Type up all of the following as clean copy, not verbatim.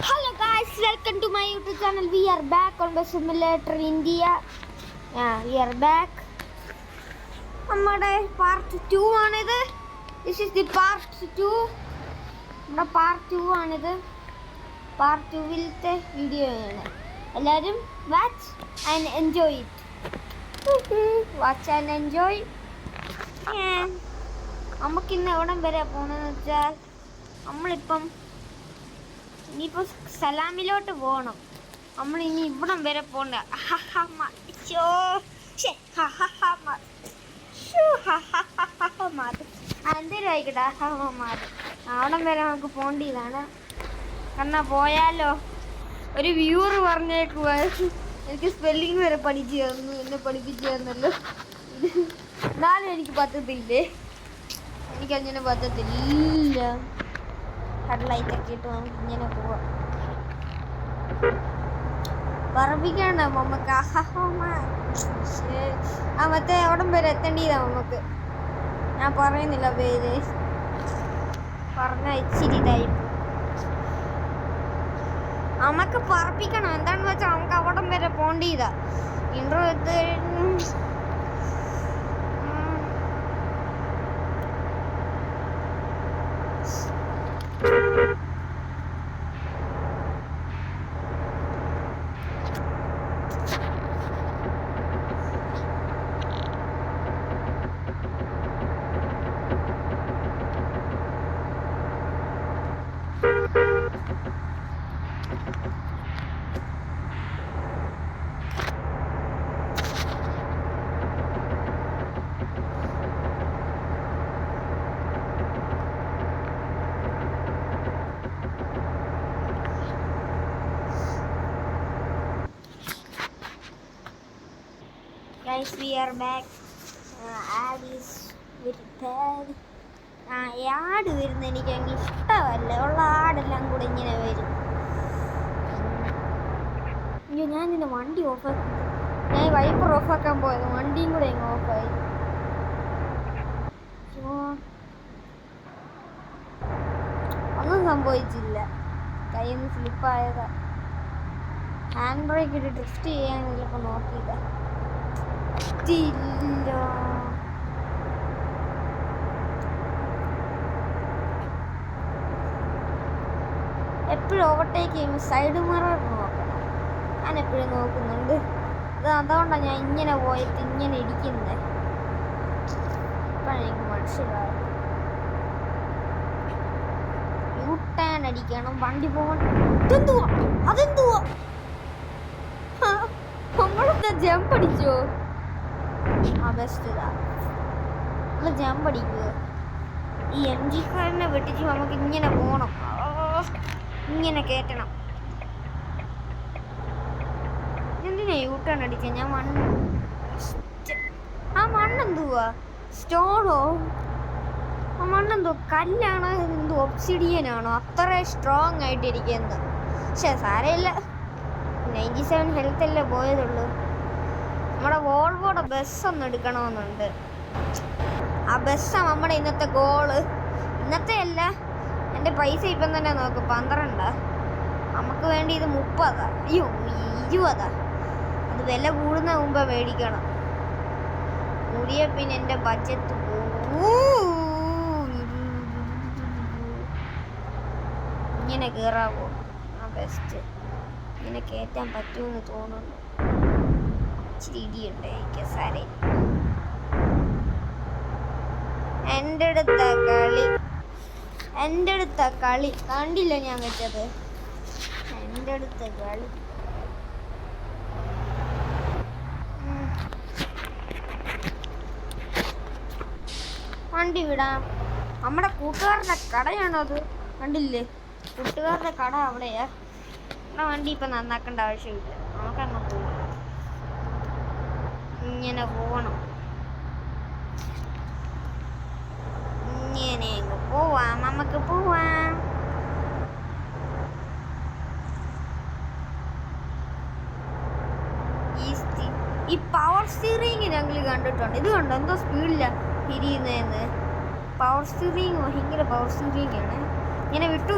Hello guys, welcome to my YouTube channel. We are back on the Simulator India. We are back. നമ്മുടെ part 2 ആണിത്. This is the part 2. നമ്മുടെ part 2 ആണിത്. Part 2-ത്തെ video ആണ്. എല്ലാവരും watch and enjoy it. Watch and enjoy. നമുക്കിന്ന് എവിടം വരെ പോകണമെന്ന് വെച്ചാൽ നമ്മളിപ്പം ഇനിയിപ്പോൾ സലാമിലോട്ട് പോകണം. നമ്മൾ ഇനി ഇവിടം വരെ പോകണ്ട. എന്തേലും ആയിക്കട്ടെ. അവിടം വരെ നമുക്ക് പോകേണ്ടതാണ്. കാരണം പോയാലോ ഒരു വ്യൂവർ പറഞ്ഞേക്കുക എനിക്ക് സ്പെല്ലിങ് വരെ പഠിച്ചു തന്നു, എന്നെ പഠിപ്പിച്ചു തന്നല്ലോ. എന്നാലും എനിക്ക് പറ്റത്തില്ലേ, എനിക്കങ്ങനെ പറ്റത്തില്ല. ഹെഡ്ലൈറ്റൊക്കെ ഇട്ട് നമുക്ക് ഇങ്ങനെ പോവാം. പറപ്പിക്കണ്ട നമുക്ക്. മറ്റേ അവിടം വരെ എത്തേണ്ടതാ നമുക്ക്. ഞാൻ പറയുന്നില്ല പേര്, പറഞ്ഞ ഇച്ചിരി ഇതായി. നമുക്ക് പറപ്പിക്കണം. എന്താണെന്ന് വെച്ചാൽ നമുക്ക് അവിടം വരെ പോകേണ്ടതാ. ഇൻട്രോ എടുത്ത് guys, we are back. Ad is very bad. ആട് വരുന്ന എനിക്ക് അങ്ങ് ഇഷ്ടമല്ല. ഉള്ള ആടെല്ലാം കൂടെ ഇങ്ങനെ വരും. അയ്യോ, ഞാൻ നിന്നെ വണ്ടി ഓഫാക്കി. ഞാൻ വൈപ്പർ ഓഫാക്കാൻ പോയത്, വണ്ടിയും കൂടെ അങ്ങ് ഓഫായി. ഒന്നും സംഭവിച്ചില്ല, കയ്യിൽ നിന്ന് സ്ലിപ്പായതാ. ഹാൻഡ് ബ്രേക്ക് ഇട്ട് ഡ്രിഫ്റ്റ് ചെയ്യാൻ ചിലപ്പോൾ നോക്കിയതാ. എപ്പോഴും ഓവർടേക്ക് ചെയ്യുമ്പോൾ സൈഡ് മിറർ നോക്കണം. ഞാൻ എപ്പോഴും നോക്കുന്നുണ്ട്. അതുകൊണ്ടാണ് ഞാൻ ഇങ്ങനെ പോയിട്ട് ഇങ്ങനെ ഇടിക്കുന്നത്. ഇപ്പോഴാണ് എനിക്ക് മനസ്സിലാവും. യു ടേൺ അടിക്കണം, വണ്ടി പോകണം. ഇതെന്തുവാ, അതെന്തുവാ, നമ്മളെന്താ ജമ്പ് അടിച്ചോ? ബെസ്റ്റ് ഇതാ, നമ്മൾ ജമ്പ് അടിക്കുക. ഈ എം ജി കാരനെ വെട്ടിച്ച് നമുക്ക് ഇങ്ങനെ പോകണം, ഇങ്ങനെ കയറ്റണം. എന്തിനാ യൂട്ടേൺ അടിച്ച? ഞാൻ മണ്ണെന്തുവാ, സ്റ്റോണോ? ആ മണ്ണെന്തോ കല്ലാണോ, എന്തോ ഒബ്സിഡിയനാണോ? അത്ര സ്ട്രോങ് ആയിട്ടിരിക്കുന്നത്. പക്ഷെ സാരമില്ല, 97 ഹെൽത്ത് അല്ലേ പോയതുള്ളൂ. നമ്മുടെ വോൾവോടെ ബസ്സൊന്നും എടുക്കണമെന്നുണ്ട്. ആ ബസ്സാണ് നമ്മുടെ ഇന്നത്തെ ഗോള്. ഇന്നത്തെ അല്ല, എൻ്റെ പൈസ ഇപ്പം തന്നെ നോക്ക്, 12. നമുക്ക് വേണ്ടി ഇത് 30. അയ്യോ 20. അത് വില കൂടുന്ന മുമ്പ് മേടിക്കണം. കൂടിയ പിന്നെ എൻ്റെ ബഡ്ജറ്റ് ഇങ്ങനെ കയറാവോ? ആ ബെസ്റ്റ് ഇങ്ങനെ കയറ്റാൻ പറ്റുമെന്ന് തോന്നുന്നു. ഇച്ചിരി ഇടിയുണ്ട് എനിക്ക്. സാരേ, എൻ്റെ അടുത്ത കളി കണ്ടില്ല ഞാൻ വെച്ചത്. എൻ്റെ അടുത്ത കളി. വണ്ടി വിടാം. നമ്മുടെ കൂട്ടുകാരുടെ കടയാണത്, കണ്ടില്ലേ? കൂട്ടുകാരുടെ കട അവിടെയാ. നമ്മുടെ വണ്ടി ഇപ്പം നന്നാക്കേണ്ട ആവശ്യമില്ല, നമുക്കങ്ങ് പോവാം. ഇങ്ങനെ പോകണം, ഇങ്ങനെ പോവാം, നമുക്ക് പോവാം. ഈ പവർ സ്റ്റിയറിംഗ് ഞങ്ങൾ കണ്ടിട്ടുണ്ട്. ഇത് കണ്ടോ എന്തോ സ്പീഡില്ല തിരിയുന്നതെന്ന്. പവർ സ്റ്റിയറിംഗ് ഭയങ്കര പവർ സ്റ്റിയറിംഗ് ആണ്. ഇങ്ങനെ വിട്ടു.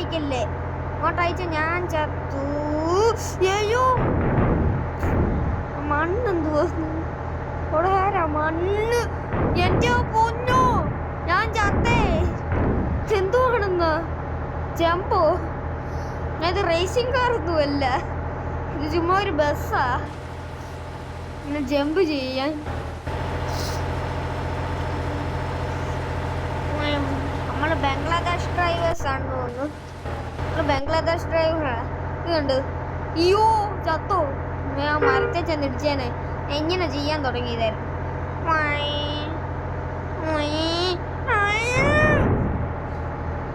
അയക്കല്ലേ, ഇങ്ങോട്ട് അയച്ച ഞാൻ ചത്തു. അയ്യോ മണ്ണെന്തുവാ മണ്ണ്, എന്റെ പൊന്നോ ഞാൻ ചത്തേ. എന്തുവാണെന്ന് ജമ്പോ, ഇത് റേസിംഗ് കാർ ഒന്നും അല്ല, ഇത് ചുമ്മാ ഒരു ബസ്സാ ഇങ്ങനെ ജമ്പ് ചെയ്യാൻ. നമ്മള് ബംഗ്ലാദേശ് ഡ്രൈവേഴ്സ് ആണെന്ന് തോന്നുന്നു. നമ്മള് ബംഗ്ലാദേശ് ഡ്രൈവറാ. ഇത് കണ്ട്, അയ്യോ ചത്തോ, ഞാൻ മരത്തെ ചെന്നിടിച്ചേനെ. എങ്ങനെ ചെയ്യാൻ തുടങ്ങിയതായിരുന്നു.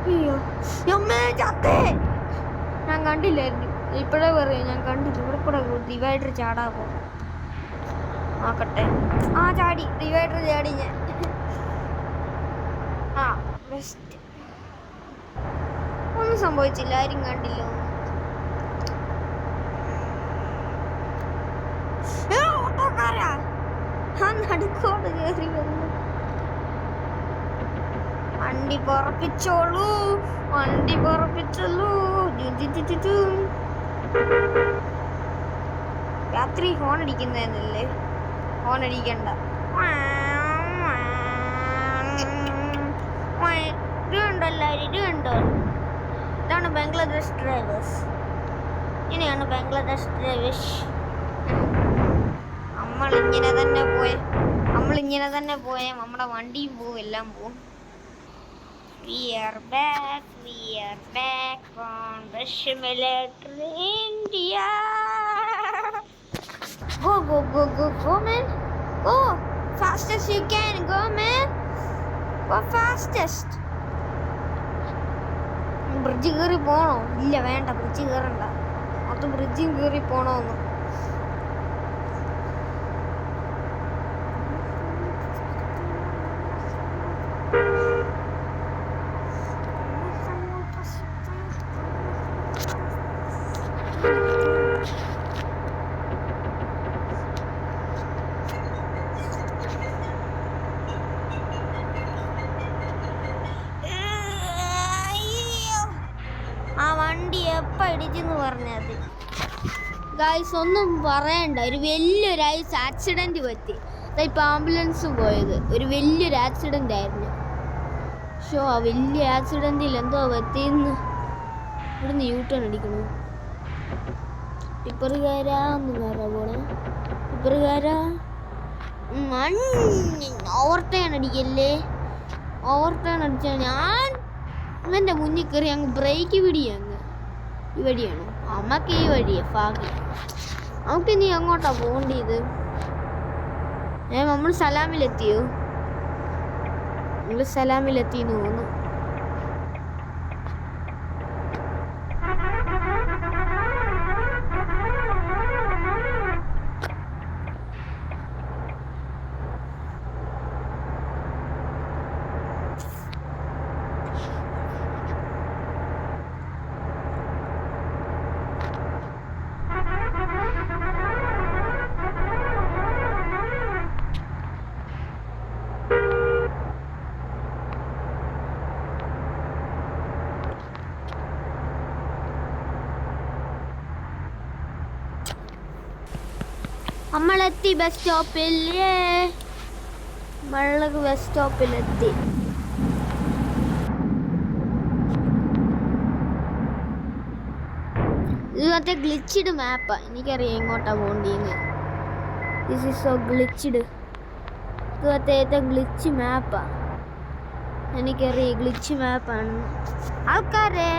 അയ്യോ അമ്മേ ചത്തേ, ഞാൻ കണ്ടില്ലായിരുന്നു. ഇപ്പോഴേ പറയാം, ഞാൻ കണ്ടില്ല. ഇവിടെ കൂടെ ഡിവൈഡർ ചാടാ പോകും, നോക്കട്ടെ. ആ ചാടി, ഡിവൈഡർ ചാടി ഞാൻ. ആ ബെസ്റ്റ്, ഒന്നും സംഭവിച്ചില്ല, ആരും കണ്ടില്ല. ഓട്ടോക്കാരാ ആ നടുക്കോട് കയറി വന്നു. വണ്ടി പറപ്പിച്ചോളൂ, വണ്ടി പറപ്പിച്ചോളൂ. രാത്രി ഹോൺ അടിക്കുന്നതല്ലേ, ഹോൺ അടിക്കണ്ട. ഇത് കണ്ടോ, ഇതാണ് ബംഗ്ലാദേശ് ഡ്രൈവേഴ്സ്. ഇങ്ങനെയാണ് ബംഗ്ലാദേശ് ഡ്രൈവേഴ്സ്. നമ്മളിങ്ങനെ തന്നെ പോയ നമ്മുടെ വണ്ടിയും പോവും, എല്ലാം പോവും. We are back on the simulator India. Go man, go fastest you can, go man, go fastest. Bridge കയറി പോണോ? ഇല്ല വേണ്ട, ബ്രിഡ്ജ് കയറണ്ട, അത് ബ്രിഡ്ജും കയറി പോണോന്ന്. ആ വണ്ടി എപ്പോൾ ഇടിച്ചെന്ന് പറഞ്ഞത് ഗായ്സ്, ഒന്നും പറയണ്ട. ഒരു വലിയൊരു ആക്സിഡൻറ്റ് പറ്റി. ഇപ്പം ആംബുലൻസ് പോയത് ഒരു വലിയൊരു ആക്സിഡൻ്റ് ആയിരുന്നു. ഷോ ആ വലിയ ആക്സിഡൻറ്റിൽ എന്തോ പറ്റിയെന്ന്. ഇവിടുന്ന് യൂട്ടേൺ അടിക്കണോ? ടിപ്പറുകാരാ ഒന്ന് വേറെ പോണേ, ടിപ്പറുകാരാ. ഓവർടേൺ അടിക്കല്ലേ, ഓവർടേൺ അടിച്ചാൽ ഞാൻ ഇവൻ്റെ മുന്നിൽ കയറി അങ്ങ് ബ്രേക്ക് പിടിയങ്ങ്. ഈ വഴിയാണോ? അമ്മക്ക് ഈ വഴിയാ ഭാഗ്യം. നമുക്ക് ഇനി അങ്ങോട്ടാ പോകേണ്ടത്. നമ്മൾ സലാമിലെത്തിയോ? നമ്മൾ സലാമിലെത്തിയെന്ന് തോന്നുന്നു. നമ്മളെത്തി ബസ് സ്റ്റോപ്പിൽ. ബസ് സ്റ്റോപ്പിലെത്തി. ഇത് മറ്റേ ഗ്ലിച്ചിഡ് മാപ്പാ. എനിക്കറിയാം എങ്ങോട്ടാ പോകേണ്ടിന്ന്. This is so glitched. ഇത് മറ്റേ ഗ്ലിച്ച് മാപ്പാ. എനിക്കറിയാം ഗ്ലിച്ച് മാപ്പാണ്. ആൾക്കാരെ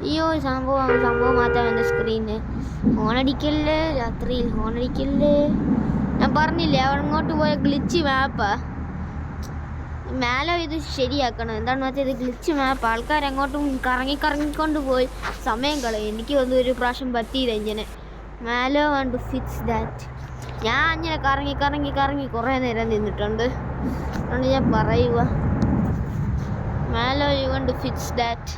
അയ്യോ സംഭവം മാത്രം എൻ്റെ സ്ക്രീന്. ഹോണടിക്കല്ലേ രാത്രിയിൽ, ഹോണടിക്കല്ലേ. ഞാൻ പറഞ്ഞില്ലേ അങ്ങോട്ട് പോയ ഗ്ലിച്ച് മാപ്പാ. മേലെ ഇത് ശരിയാക്കണം. എന്താണെന്ന് വെച്ചാൽ ഇത് ഗ്ലിച്ച് മാപ്പ്. ആൾക്കാരങ്ങോട്ടും കറങ്ങിക്കൊണ്ട് പോയി സമയം കളയും. എനിക്ക് വന്ന് ഒരു പ്രാവശ്യം പറ്റിയില്ല ഇങ്ങനെ. മേലെ വേണ്ട ഫിക്സ് ദാറ്റ്. ഞാൻ ഇങ്ങനെ കറങ്ങി കുറേ നേരം നിന്നിട്ടുണ്ട്. അതുകൊണ്ട് ഞാൻ പറയുക, മേലെ യു വേണ്ട ഫിക്സ് ദാറ്റ്.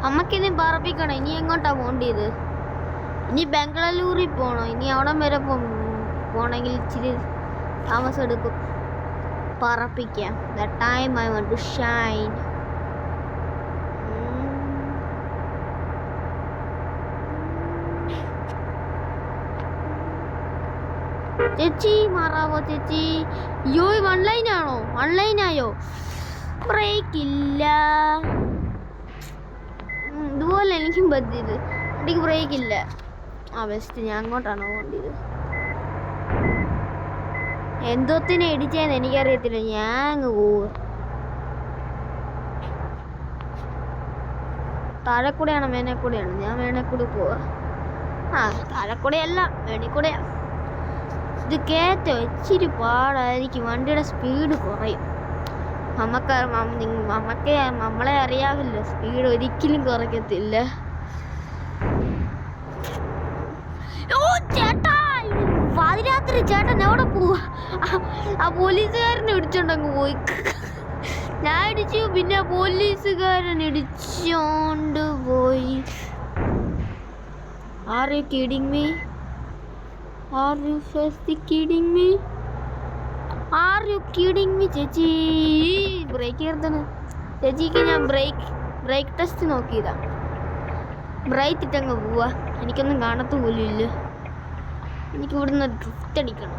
അമ്മക്കിനി പറപ്പിക്കണം. ഇനി എങ്ങോട്ടാ പോണ്ടത്? ഇനി ബംഗളൂരിൽ പോകണോ? ഇനി അവിടം വരെ പോണെങ്കിൽ ഇച്ചിരി താമസം എടുക്കും. പറപ്പിക്കാം. The time I want to shine. ചേച്ചി മാറാവോ ചേച്ചി? അയ്യോ ഓൺലൈനാണോ? ഓൺലൈനായോ? ബ്രേക്ക് ഇല്ല. ഇതുപോലെ എനിക്കും പറ്റിയത്. എനിക്ക് ബ്രേക്ക് ഇല്ല. ആ ബെസ്റ്റ്. ഞാൻ അങ്ങോട്ടാണോ പോകേണ്ടത്? എന്തോത്തിനെ ഇടിച്ചേന്ന് എനിക്കറിയത്തില്ല. ഞാൻ അങ്ങ് പോവുക. താഴെക്കൂടെയാണോ മേനക്കൂടെയാണോ? ഞാൻ മേനക്കൂടെ പോവാ. ആ താഴെക്കൂടെയല്ല, മേണിക്കൂടെയാ. ഇത് കയറ്റോ ഇച്ചിരി പാടായിരിക്കും. വണ്ടിയുടെ സ്പീഡ് കുറയും. നമ്മളെ അറിയാമല്ലോ, സ്പീഡ് ഒരിക്കലും കുറയ്ക്കത്തില്ല. ഓ ചേട്ടാ, പാതിരാത്രി ചേട്ടൻ എവിടെ പോവാ? ആ പോലീസുകാരനെ ഇടിച്ചോണ്ടങ്ങ് പോയി. ഞാൻ ഇടിച്ചു, പിന്നെ പോലീസുകാരൻ ഇടിച്ചോണ്ട് പോയി. Are you kidding me? Are you just kidding me? Are you kidding me ചേച്ചി? ബ്രേക്ക് ചേർത്താണ് ചേച്ചിക്ക്. ഞാൻ ബ്രേക്ക് ടെസ്റ്റ് നോക്കിയതാ. ബ്രേക്ക് ഇട്ടങ്ങ് പോവാ. എനിക്കൊന്നും കാണത്തു പോലും ഇല്ല. എനിക്ക് ഇവിടുന്ന് ഡ്രിഫ്റ്റ് അടിക്കണം.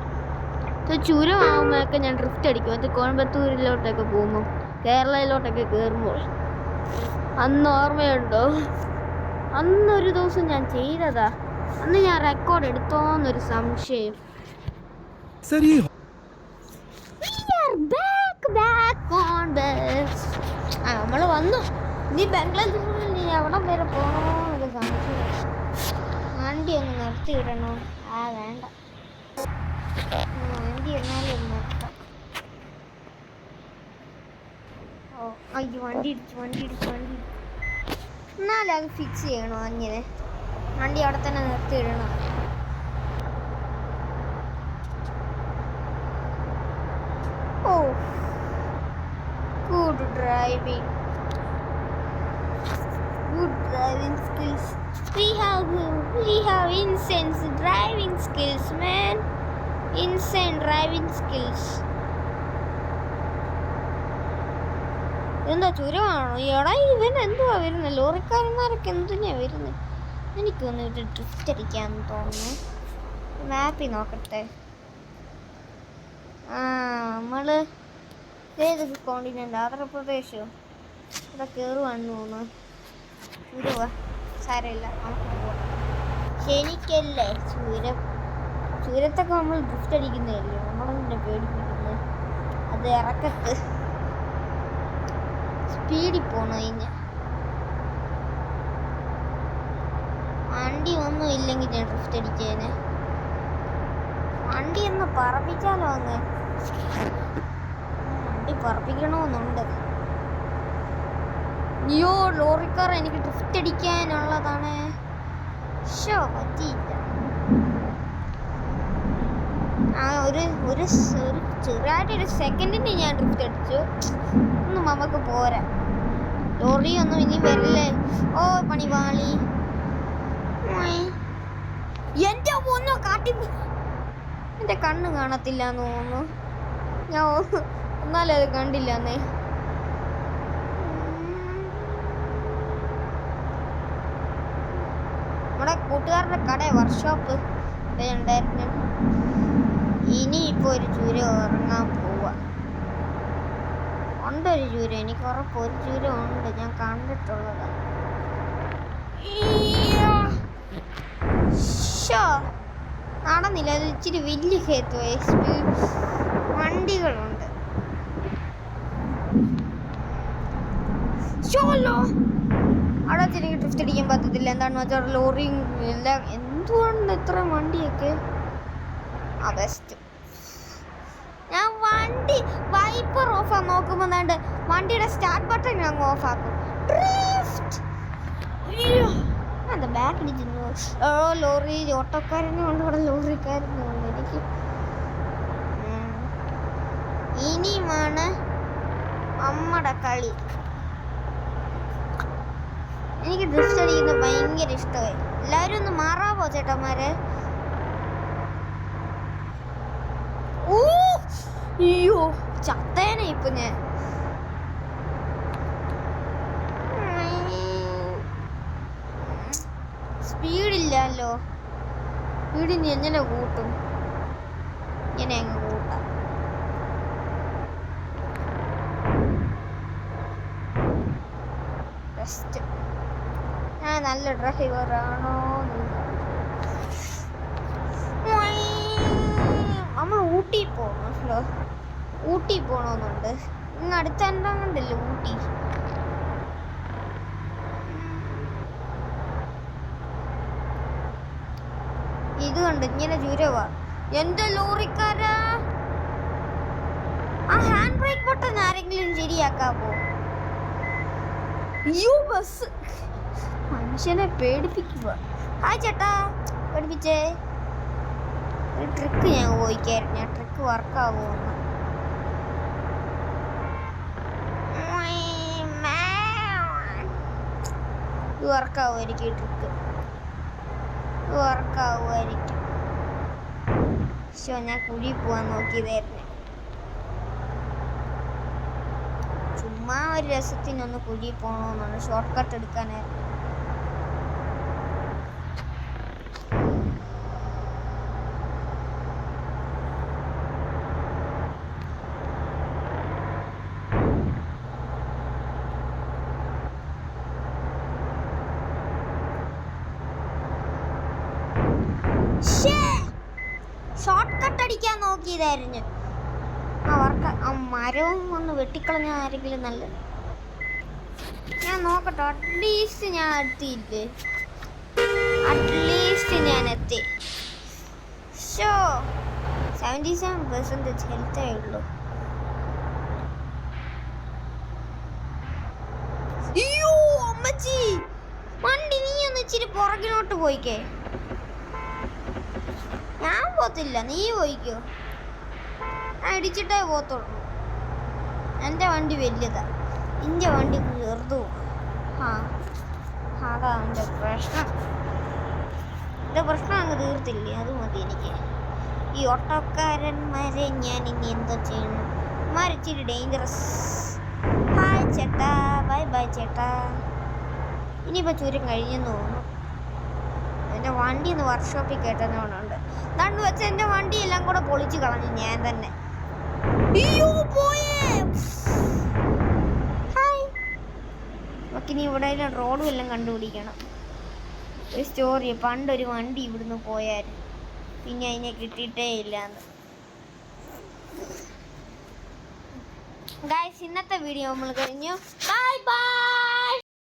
ചുരമാകുമ്പോഴൊക്കെ ഞാൻ ഡ്രിഫ്റ്റ് അടിക്കും. അത് കോയമ്പത്തൂരിലോട്ടൊക്കെ പോകുമ്പോൾ, കേരളയിലോട്ടൊക്കെ കയറുമ്പോൾ. അന്ന് ഓർമ്മയുണ്ടോ? അന്നൊരു ദിവസം ഞാൻ ചെയ്തതാ. അന്ന് ഞാൻ റെക്കോർഡ് എടുത്തോന്നൊരു സംശയം. നമ്മള് വന്നു. ഇനി ബംഗ്ലാദേശിൽ നീ എവിടം വരെ പോകണോന്നൊരു സംശയം. വണ്ടി ഒന്ന് നിർത്തിയിടണോ? വേണ്ട, വണ്ടി എന്നാലും നിർത്താം. ഓ അയ്യോ, വണ്ടി ഇടിച്ചു. എന്നാലും അത് ഫിക്സ് ചെയ്യണോ? അങ്ങനെ വണ്ടി അവിടെ തന്നെ നിർത്തിയിടണം. Oh good driving skills. We have insane driving skills, man. Insane driving skills. എന്താ ചുരമാണോ? എടാ ഇവൻ എന്തുവാ വരുന്നത്? ലോറിക്കാരന്മാരൊക്കെ എന്തിനാ വരുന്നത്? എനിക്കൊന്ന് ഇവിടെ ഡ്രിഫ്റ്റ് അടിക്കാന്ന് തോന്നുന്നു. മാപ്പിൽ നോക്കട്ടെ. നമ്മള് ഏത് കോണ്ടിനെന്റ്? ആന്ധ്രാപ്രദേശോ? ഇവിടെ കയറുവാണെന്ന് തോന്നുന്നു. ചുരവാ. സാരമില്ല, നമുക്ക് പോവാം. ശരിക്കല്ലേ ചുരത്തൊക്കെ നമ്മൾ ഡ്രിഫ്റ്റ് അടിക്കുന്നതല്ലേ? നമ്മളെന്നെ പേടിപ്പിക്കുന്നത്. അത് ഇറക്കത്ത് സ്പീഡിൽ പോണു കഴിഞ്ഞാൽ. വണ്ടി ഒന്നും ഇല്ലെങ്കിൽ ഞാൻ ഡ്രിഫ്റ്റ് അടിച്ചേനെ. വണ്ടി ഒന്ന് പറപ്പിച്ചാലോ? വണ്ടി പറപ്പിക്കണമെന്നുണ്ട്. അയ്യോ, ലോറിക്കാർ എനിക്ക് ഡ്രിഫ്റ്റ് അടിക്കാനുള്ളതാണ്. പറ്റിയില്ല. ഒരു ചെറുതായിട്ടൊരു സെക്കൻഡിന് ഞാൻ ഡ്രിഫ്റ്റ് അടിച്ചു. ഒന്നും നമുക്ക് പോരാ. ലോറി ഒന്നും ഇനി വരില്ലേ? ഓ പണിവാളി. എന്റെ ഒന്നോ കാട്ടി. എന്റെ കണ്ണ് കാണത്തില്ലാന്ന് തോന്നുന്നു. ഞാൻ എന്നാലും അത് കണ്ടില്ലാന്നേ. നമ്മുടെ കൂട്ടുകാരുടെ കട വർക്ക്ഷോപ്പ് ഉണ്ടായിരുന്നു. ഇനിയിപ്പോ ഒരു ചുരം ഇറങ്ങാൻ പോവാ. ഉണ്ടൊരു ചുരം, എനിക്ക് ഉറപ്പ് ഒരു ചുരം ഉണ്ട്. ഞാൻ കണ്ടിട്ടുള്ളതാണ്. നടന്നില്ല, അത് ഇച്ചിരി വലിയ ഹേത്തുവായി. വണ്ടികളുണ്ട്. അവിടെ എനിക്ക് ഡ്രിഫ്റ്റ് അടിക്കാൻ പറ്റത്തില്ല. എന്താണെന്ന് വെച്ചാൽ ലോറിയും എല്ലാം. എന്തുകൊണ്ട് ഇത്ര വണ്ടിയൊക്കെ? ബെസ്റ്റ്. ഞാൻ വണ്ടി വൈപ്പർ ഓഫ് ആക്കാൻ നോക്കുമ്പോൾ വണ്ടിയുടെ സ്റ്റാർട്ട് ബട്ടൺ ഞാൻ ഓഫ് ആക്കും. എന്താ ബാക്ക് ഇടിക്കുന്നു? ലോറി ഓട്ടോക്കാരനും ഉണ്ട്, ഇവിടെ ലോറിക്കാരനും ഉണ്ട്. എനിക്ക് ഇനിയുമാണ് നമ്മുടെ കളി. എനിക്ക് ഡ്രിഫ്റ്റ് അടിക്കുന്നത് ഭയങ്കര ഇഷ്ടമായി. എല്ലാവരും ഒന്ന് മാറാവോ ചേട്ടന്മാരെ? അയ്യോ ചത്തേനെ ഇപ്പൊ ഞാൻ. സ്പീഡില്ലല്ലോ. സ്പീഡിന് എങ്ങനെ കൂട്ടും? ഇങ്ങനെ അങ്ങ് കൂട്ടാം. ഞാൻ നല്ല ഡ്രൈവറാണോ? നമ്മൾ ഊട്ടി പോകണമല്ലോ. ഊട്ടി പോകണമെന്നുണ്ട്. ഇന്ന് അടുത്ത എന്താണ്ടല്ലോ ഊട്ടി. ഇത് കണ്ട് ഇങ്ങനെ ചുരവാ. എന്റെ ലോറിക്കാരാ, ആ ഹാൻഡ് ബ്രേക്ക് ബട്ടൺ ആരെങ്കിലും ശരിയാക്കാമോ? അയ്യോ ബസ് മനുഷ്യനെ പേടിപ്പിക്കുക. ഹായ് ചേട്ടാ, പേടിപ്പിച്ചേ. ഒരു ട്രിക്ക് ഞാൻ പോയിക്കായിരുന്നു. ഞാൻ ട്രിക്ക് വർക്കാവുമെന്ന്. ഇത് വർക്കാവുമായിരിക്കും. ഈ ട്രിക്ക് വർക്കാവുമായിരിക്കും. ഞാൻ കുഴി പോവാൻ നോക്കിയതായിരുന്നു. ചുമ്മാ ഒരു രസത്തിനൊന്ന് കുഴി പോകണമെന്നാണ്. ഷോർട്ട് കട്ട് എടുക്കാനായിരുന്നു. ഷോർട്ട് കട്ട് അടിക്കാൻ നോക്കിയതായിരുന്നു. ആ മരവും ഒന്ന് വെട്ടിക്കളഞ്ഞ ആരെങ്കിലും നല്ലത്. ഞാൻ നോക്കട്ടെ. അറ്റ്ലീസ്റ്റ് ഞാൻ എത്തിയില്ലേ? അറ്റ്ലീസ്റ്റ് ഞാൻ എത്തി. 77% ഹെൽത്തേ ഉള്ളൂ. അയ്യോ അമ്മച്ചി, വണ്ടി നീ ഒന്ന് ഇച്ചിരി പുറകിലോട്ട് പോയിക്കേ. ഞാൻ പോത്തില്ല, നീ പോയിക്കോ. ഞാൻ ഇടിച്ചിട്ടേ പോത്തുള്ളൂ. എൻ്റെ വണ്ടി വലുതാ, നിൻ്റെ വണ്ടി ചെറുതും. അതാ എൻ്റെ പ്രശ്നം. എൻ്റെ പ്രശ്നം അങ്ങ് തീർത്തില്ലേ? അത് മതി എനിക്ക്. ഈ ഓട്ടോക്കാരന്മാരെ ഞാൻ ഇനി എന്താ ചെയ്യണം? ഇച്ചിരി ഡേഞ്ചറസ്. ഹായ് ചേട്ടാ, ബൈ ബൈ ചേട്ടാ. ഇനിയിപ്പോൾ ചുരം കഴിഞ്ഞെന്ന് തോന്നുന്നു. എൻ്റെ വണ്ടി ഒന്ന് വർക്ക്ഷോപ്പിൽ കേട്ടെന്നോണുണ്ട്. നണ്ടു വെച്ച എൻ്റെ വണ്ടിയെല്ലാം കൂടെ പൊളിച്ച് കളഞ്ഞു ഞാൻ തന്നെ. ഹായ്. നമുക്കിനി ഇവിടെ റോഡും എല്ലാം കണ്ടുപിടിക്കണം. ഒരു സ്റ്റോറി, പണ്ടൊരു വണ്ടി ഇവിടുന്ന് പോയായിരുന്നു, പിന്നെ അതിനെ കിട്ടിയിട്ടേ ഇല്ലാന്ന്. ഗൈസ്, ഇന്നത്തെ വീഡിയോ നമ്മൾ കഴിഞ്ഞു. Bye bye.